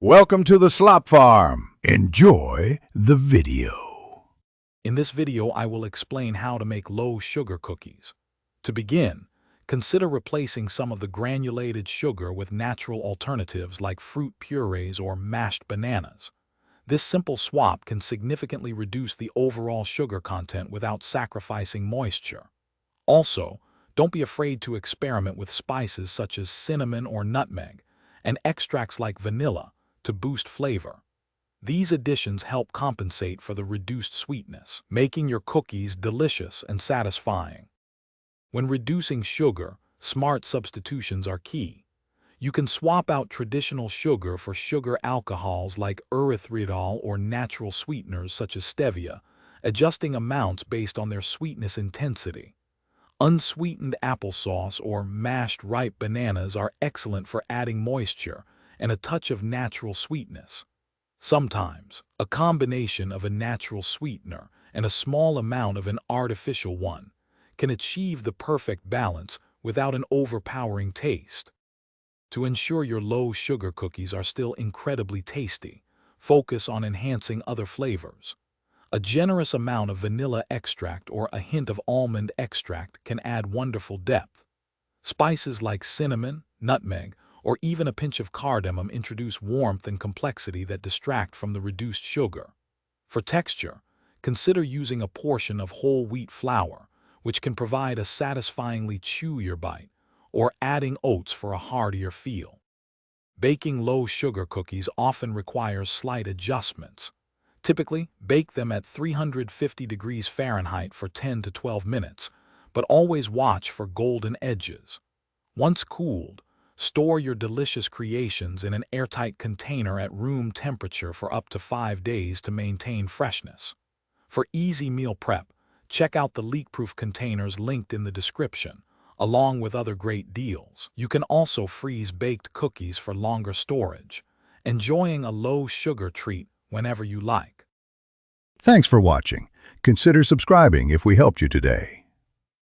Welcome to the Slop Farm. Enjoy the video. In this video, I will explain how to make low-sugar cookies. To begin, consider replacing some of the granulated sugar with natural alternatives like fruit purees or mashed bananas. This simple swap can significantly reduce the overall sugar content without sacrificing moisture. Also, don't be afraid to experiment with spices such as cinnamon or nutmeg, and extracts like vanilla to boost flavor. These additions help compensate for the reduced sweetness, making your cookies delicious and satisfying. When reducing sugar, smart substitutions are key. You can swap out traditional sugar for sugar alcohols like erythritol or natural sweeteners such as stevia, adjusting amounts based on their sweetness intensity. Unsweetened applesauce or mashed ripe bananas are excellent for adding moisture and a touch of natural sweetness. Sometimes, a combination of a natural sweetener and a small amount of an artificial one can achieve the perfect balance without an overpowering taste. To ensure your low-sugar cookies are still incredibly tasty, focus on enhancing other flavors. A generous amount of vanilla extract or a hint of almond extract can add wonderful depth. Spices like cinnamon, nutmeg, or even a pinch of cardamom introduce warmth and complexity that distract from the reduced sugar. For texture, consider using a portion of whole wheat flour, which can provide a satisfyingly chewier bite, or adding oats for a heartier feel. Baking low-sugar cookies often requires slight adjustments. Typically, bake them at 350 degrees Fahrenheit for 10 to 12 minutes, but always watch for golden edges. Once cooled, store your delicious creations in an airtight container at room temperature for up to 5 days to maintain freshness. For easy meal prep, check out the leak-proof containers linked in the description, along with other great deals. You can also freeze baked cookies for longer storage, enjoying a low-sugar treat whenever you like. Thanks for watching. Consider subscribing if we helped you today.